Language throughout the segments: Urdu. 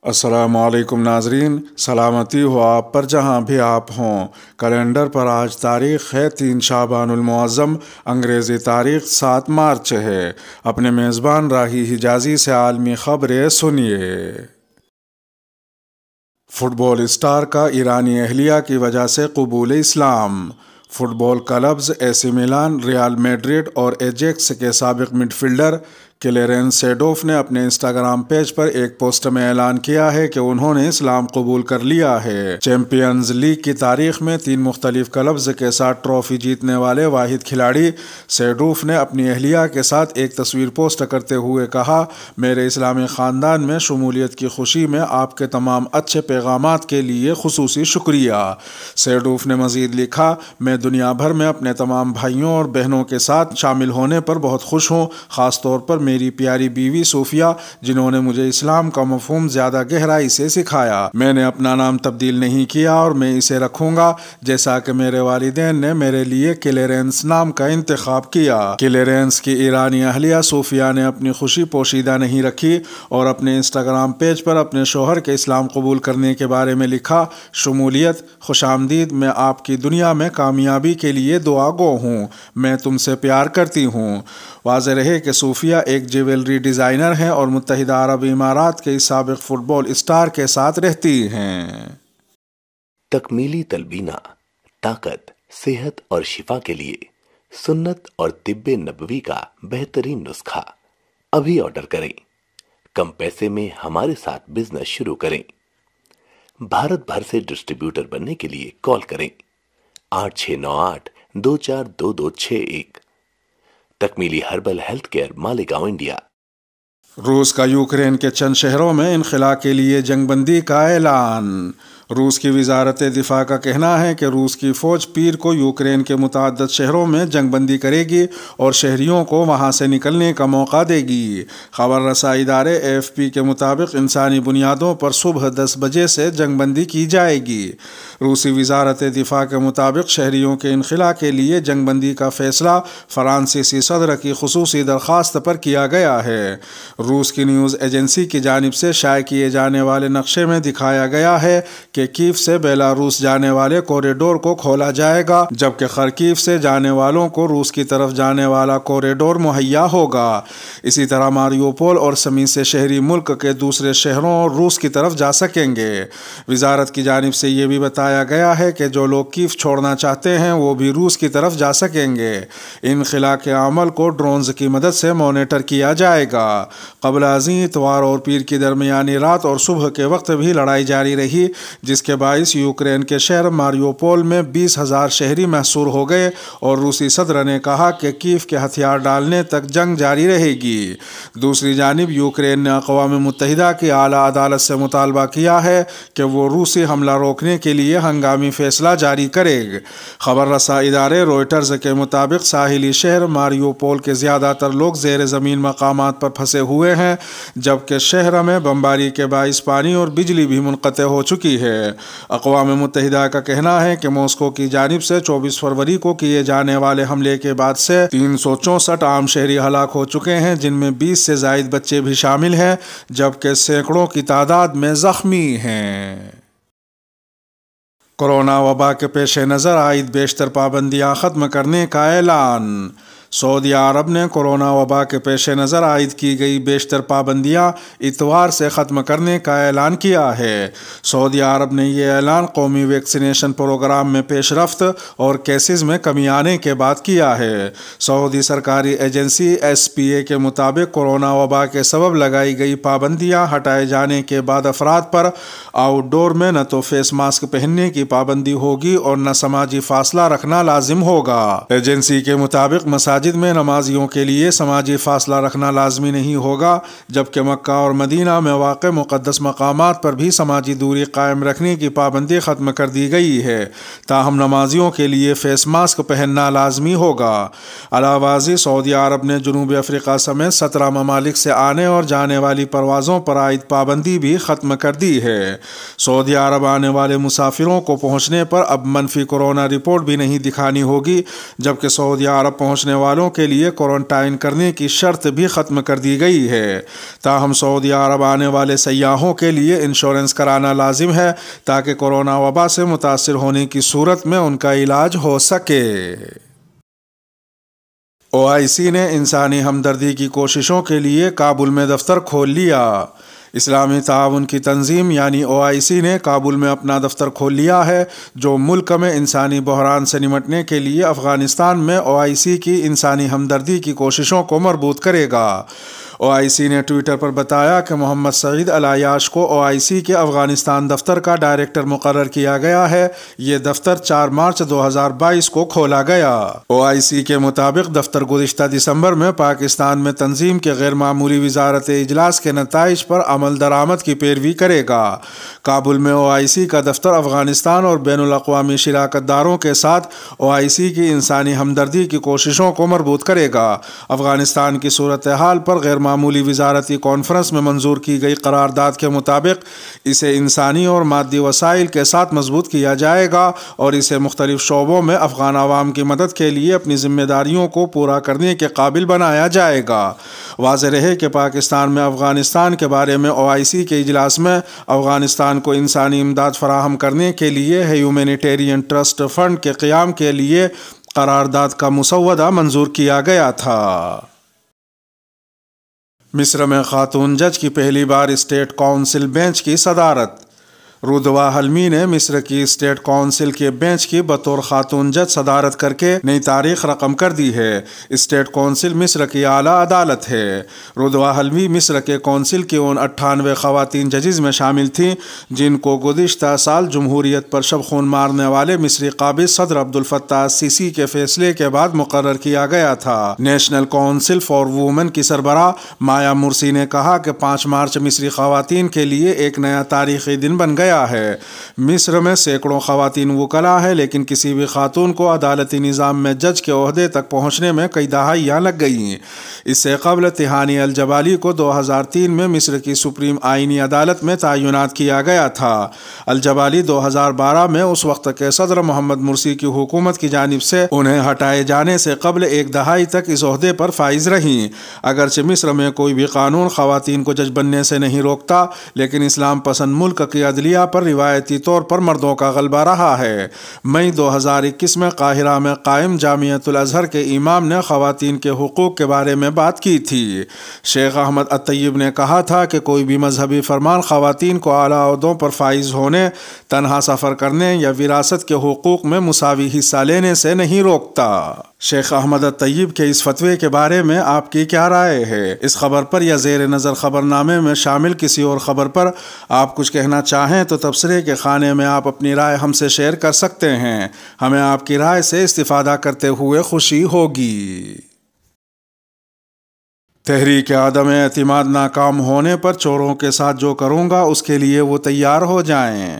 السلام علیکم ناظرین، سلامتی ہو آپ پر جہاں بھی آپ ہوں۔ کیلنڈر پر آج تاریخ ہے 3 شعبان المعظم، انگریزی تاریخ 7 مارچ ہے۔ اپنے میزبان راہی حجازی سے عالمی خبریں سنیے۔ فٹ بال اسٹار کا ایرانی اہلیہ کی وجہ سے قبول اسلام۔ فٹ بال کلبز اے سی میلان، ریال میڈرڈ اور ایجیکس کے سابق مڈ فیلڈر کلیرنس سیڈورف نے اپنے انسٹاگرام پیج پر ایک پوسٹ میں اعلان کیا ہے کہ انہوں نے اسلام قبول کر لیا ہے۔ چیمپئنز لیگ کی تاریخ میں 3 مختلف کلبز کے ساتھ ٹرافی جیتنے والے واحد کھلاڑی سیڈورف نے اپنی اہلیہ کے ساتھ ایک تصویر پوسٹ کرتے ہوئے کہا، میرے اسلامی خاندان میں شمولیت کی خوشی میں آپ کے تمام اچھے پیغامات کے لیے خصوصی شکریہ۔ سیڈورف نے مزید لکھا، میں دنیا بھر میں اپنے تمام بھائیوں اور بہنوں کے ساتھ شامل ہونے پر بہت خوش ہوں، خاص طور پر میری پیاری بیوی صوفیہ جنہوں نے مجھے اسلام کا مفہوم زیادہ گہرائی سے سکھایا۔ میں نے اپنا نام تبدیل نہیں کیا اور میں اسے رکھوں گا جیسا کہ میرے والدین نے میرے لیے کلیرنس نام کا انتخاب کیا۔ کلیرنس کی ایرانی اہلیہ صوفیہ نے اپنی خوشی پوشیدہ نہیں رکھی اور اپنے انسٹاگرام پیج پر اپنے شوہر کے اسلام قبول کرنے کے بارے میں لکھا، شمولیت، خوش آمدید، میں آپ کی دنیا میں کامیابی کے لیے دعا گو ہوں، میں تم سے پیار کرتی ہوں۔ واضح رہے کہ صوفیہ ایک جیولری ڈیزائنر ہیں اور متحدہ عرب امارات کے سابق فٹ بال اسٹار کے ساتھ رہتی ہیں۔ تکمیلی تلبینہ، طاقت، صحت اور شفا کے لیے سنت اور طب نبوی کا بہترین نسخہ ابھی آرڈر کریں۔ کم پیسے میں ہمارے ساتھ بزنس شروع کریں۔ بھارت بھر سے ڈسٹریبیوٹر بننے کے لیے کال کریں 8698242261۔ تکمیلی herbal health care, Malegaon, India. روس کا یوکرین کے چند شہروں میں انخلا کے لیے جنگ بندی کا اعلان۔ روس کی وزارت دفاع کا کہنا ہے کہ روس کی فوج پیر کو یوکرین کے متعدد شہروں میں جنگ بندی کرے گی اور شہریوں کو وہاں سے نکلنے کا موقع دے گی۔ خبر رساں ادارے AFP کے مطابق انسانی بنیادوں پر صبح 10 بجے سے جنگ بندی کی جائے گی۔ روسی وزارت دفاع کے مطابق شہریوں کے انخلا کے لیے جنگ بندی کا فیصلہ فرانسیسی صدر کی خصوصی درخواست پر کیا گیا ہے۔ روس کی نیوز ایجنسی کی جانب سے شائع کیے جانے والے نقشے میں دکھایا گیا ہے کہ کیف سے بیلاروس جانے والے کوریڈور کو کھولا جائے گا، جبکہ خرکیف سے جانے والوں کو روس کی طرف جانے والا کوریڈور مہیا ہوگا۔ اسی طرح ماریوپول اور سمیت سے شہری ملک کے دوسرے شہروں اور روس کی طرف جا سکیں گے۔ وزارت کی جانب سے یہ بھی بتایا گیا ہے کہ جو لوگ کیف چھوڑنا چاہتے ہیں وہ بھی روس کی طرف جا سکیں گے۔ انخلا کے عمل کو ڈرونز کی مدد سے مانیٹر کیا جائے گا۔ قبل ازیں اتوار اور پیر کی درمیانی رات اور صبح کے وقت بھی لڑائی جاری رہی، جس کے باعث یوکرین کے شہر ماریوپول میں 20,000 شہری محصور ہو گئے اور روسی صدر نے کہا کہ کیف کے ہتھیار ڈالنے تک جنگ جاری رہے گی۔ دوسری جانب یوکرین نے اقوام متحدہ کی اعلیٰ عدالت سے مطالبہ کیا ہے کہ وہ روسی حملہ روکنے کے لیے ہنگامی فیصلہ جاری کرے۔ خبر رساں ادارے روئٹرز کے مطابق ساحلی شہر ماریوپول کے زیادہ تر لوگ زیر زمین مقامات پر پھنسے ہوئے ہیں، جبکہ شہر میں بمباری کے باعث پانی اور بجلی بھی منقطع ہو چکی ہے۔ اقوام متحدہ کا کہنا ہے کہ ماسکو کی جانب سے 24 فروری کو کیے جانے والے حملے کے بعد سے 364 عام شہری ہلاک ہو چکے ہیں، جن میں 20 سے زائد بچے بھی شامل ہیں، جبکہ سینکڑوں کی تعداد میں زخمی ہیں۔ کورونا وبا کے پیش نظر عائد بیشتر پابندیاں ختم کرنے کا اعلان۔ سعودی عرب نے کورونا وبا کے پیش نظر عائد کی گئی بیشتر پابندیاں اتوار سے ختم کرنے کا اعلان کیا ہے۔ سعودی عرب نے یہ اعلان قومی ویکسینیشن پروگرام میں پیش رفت اور کیسز میں کمی آنے کے بعد کیا ہے۔ سعودی سرکاری ایجنسی SPA کے مطابق کورونا وبا کے سبب لگائی گئی پابندیاں ہٹائے جانے کے بعد افراد پر آؤٹ ڈور میں نہ تو فیس ماسک پہننے کی پابندی ہوگی اور نہ سماجی فاصلہ رکھنا لازم ہوگا۔ ایجنسی کے مطابق مساجد میں نمازیوں کے لیے سماجی فاصلہ رکھنا لازمی نہیں ہوگا، جبکہ مکہ اور مدینہ میں واقع مقدس مقامات پر بھی سماجی دوری قائم رکھنے کی پابندی ختم کر دی گئی ہے، تاہم نمازیوں کے لیے فیس ماسک پہننا لازمی ہوگا۔ علاوہ ازیں سعودی عرب نے جنوبی افریقہ سمیت 17 ممالک سے آنے اور جانے والی پروازوں پر عائد پابندی بھی ختم کر دی ہے۔ سعودی عرب آنے والے مسافروں کو پہنچنے پر اب منفی کورونا رپورٹ بھی نہیں دکھانی ہوگی، جبکہ سعودی عرب پہنچنے والے والوں کے لیے کوارنٹائن کرنے کی شرط بھی ختم کر دی گئی ہے۔ تاہم سعودی عرب آنے والے سیاحوں کے لیے انشورنس کرانا لازم ہے تاکہ کورونا وبا سے متاثر ہونے کی صورت میں ان کا علاج ہو سکے۔ OIC نے انسانی ہمدردی کی کوششوں کے لیے کابل میں دفتر کھول لیا۔ اسلامی تعاون کی تنظیم یعنی OIC نے کابل میں اپنا دفتر کھول لیا ہے، جو ملک میں انسانی بحران سے نمٹنے کے لیے افغانستان میں OIC کی انسانی ہمدردی کی کوششوں کو مربوط کرے گا۔ OIC نے ٹویٹر پر بتایا کہ محمد سعید العیاش کو OIC کے افغانستان دفتر کا ڈائریکٹر مقرر کیا گیا ہے۔ یہ دفتر 4 مارچ 2022 کو کھولا گیا۔ OIC کے مطابق دفتر گزشتہ دسمبر میں پاکستان میں تنظیم کے غیر معمولی وزارت اجلاس کے نتائج پر عمل درآمد کی پیروی کرے گا۔ کابل میں OIC کا دفتر افغانستان اور بین الاقوامی شراکت داروں کے ساتھ OIC کی انسانی ہمدردی کی کوششوں کو مربوط کرے گا۔ افغانستان کی صورتحال پر غیر معمولی وزارتی کانفرنس میں منظور کی گئی قرارداد کے مطابق اسے انسانی اور مادی وسائل کے ساتھ مضبوط کیا جائے گا اور اسے مختلف شعبوں میں افغان عوام کی مدد کے لیے اپنی ذمہ داریوں کو پورا کرنے کے قابل بنایا جائے گا۔ واضح رہے کہ پاکستان میں افغانستان کے بارے میں OIC کے اجلاس میں افغانستان کو انسانی امداد فراہم کرنے کے لیے ہیومینیٹیرین ٹرسٹ فنڈ کے قیام کے لیے قرارداد کا مسودہ منظور کیا گیا تھا۔ مصر میں خاتون جج کی پہلی بار اسٹیٹ کونسل بینچ کی صدارت۔ رودوا حلمی نے مصر کی اسٹیٹ کونسل کے بینچ کی بطور خاتون جج صدارت کر کے نئی تاریخ رقم کر دی ہے۔ اسٹیٹ کونسل مصر کی اعلیٰ عدالت ہے۔ رودوا حلمی مصر کے کونسل کی ان 98 خواتین ججز میں شامل تھیں جن کو گزشتہ سال جمہوریت پر شب خون مارنے والے مصری قابض صدر عبدالفتاح السیسی کے فیصلے کے بعد مقرر کیا گیا تھا۔ نیشنل کونسل فار وومن کی سربراہ مایا مرسی نے کہا کہ 5 مارچ مصری خواتین کے لیے ایک نیا تاریخی دن بن گیا ہے۔ مصر میں سینکڑوں خواتین وکلا ہیں، لیکن کسی بھی خاتون کو عدالتی نظام میں جج کے عہدے تک پہنچنے میں کئی دہائیاں لگ گئیں۔ اس سے قبل تہانی الجبالی کو 2003 میں مصر کی سپریم آئینی عدالت میں تعینات کیا گیا تھا۔ الجبالی 2012 میں اس وقت کے صدر محمد مرسی کی حکومت کی جانب سے انہیں ہٹائے جانے سے قبل 1 دہائی تک اس عہدے پر فائز رہیں۔ اگرچہ مصر میں کوئی بھی قانون خواتین کو جج بننے سے نہیں روکتا، لیکن اسلام پسند ملک کی عدلیہ پر روایتی طور پر مردوں کا غلبہ رہا ہے۔ مئی 2021 میں قاہرہ میں قائم جامعۃ الازہر کے امام نے خواتین کے حقوق کے بارے میں بات کی تھی۔ شیخ احمد الطیب نے کہا تھا کہ کوئی بھی مذہبی فرمان خواتین کو اعلیٰ عہدوں پر فائز ہونے، تنہا سفر کرنے یا وراثت کے حقوق میں مساوی حصہ لینے سے نہیں روکتا۔ شیخ احمد الطیب کے اس فتوے کے بارے میں آپ کی کیا رائے ہے؟ اس خبر پر یا زیر نظر خبر نامے میں شامل کسی اور خبر پر آپ کچھ کہنا چاہیں تو تبصرے کے خانے میں آپ اپنی رائے ہم سے شیئر کر سکتے ہیں۔ ہمیں آپ کی رائے سے استفادہ کرتے ہوئے خوشی ہوگی۔ تحریک عدم اعتماد ناکام ہونے پر چوروں کے ساتھ جو کروں گا اس کے لیے وہ تیار ہو جائیں۔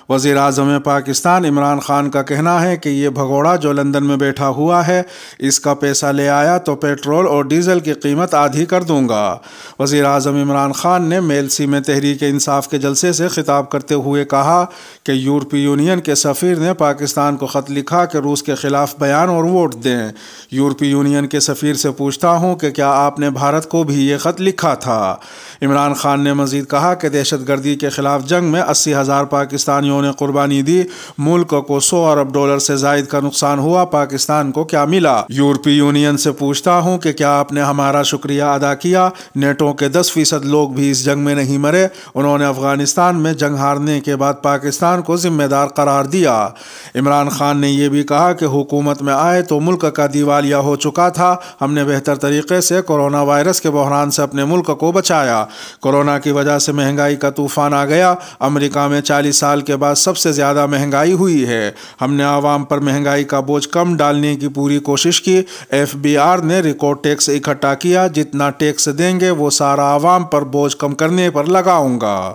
وزیر اعظم پاکستان عمران خان کا کہنا ہے کہ یہ بھگوڑا جو لندن میں بیٹھا ہوا ہے، اس کا پیسہ لے آیا تو پیٹرول اور ڈیزل کی قیمت آدھی کر دوں گا۔ وزیر اعظم عمران خان نے میلسی میں تحریک انصاف کے جلسے سے خطاب کرتے ہوئے کہا کہ یورپی یونین کے سفیر نے پاکستان کو خط لکھا کہ روس کے خلاف بیان اور ووٹ دیں۔ یورپی یونین کے سفیر سے پوچھتا ہوں کہ کیا آپ نے بھارت کو بھی یہ خط لکھا تھا؟ عمران خان نے مزید کہا کہ دہشت گردی کے خلاف جنگ میں 80,000 پاکستانیوں نے قربانی دی، ملک کو $100 ارب سے زائد کا نقصان ہوا، پاکستان کو کیا ملا؟ یورپی یونین سے پوچھتا ہوں کہ کیا آپ نے ہمارا شکریہ ادا کیا؟ نیٹو کے 10% لوگ بھی اس جنگ میں نہیں مرے، انہوں نے افغانستان میں جنگ ہارنے کے بعد پاکستان کو ذمہ دار قرار دیا۔ عمران خان نے یہ بھی کہا کہ حکومت میں آئے تو ملک کا دیوالیہ ہو چکا تھا، ہم نے بہتر طریقے سے کورونا وائرس کے بحران سے اپنے ملک کو بچایا۔ کورونا کی وجہ سے مہنگائی کا طوفان آ گیا، امریکہ میں 40 سال کے بعد سب سے زیادہ مہنگائی ہوئی ہے، ہم نے عوام پر مہنگائی کا بوجھ کم ڈالنے کی پوری کوشش کی۔ FBR نے ریکارڈ ٹیکس اکٹھا کیا، جتنا ٹیکس دیں گے وہ سارا عوام پر بوجھ کم کرنے پر لگاؤں گا۔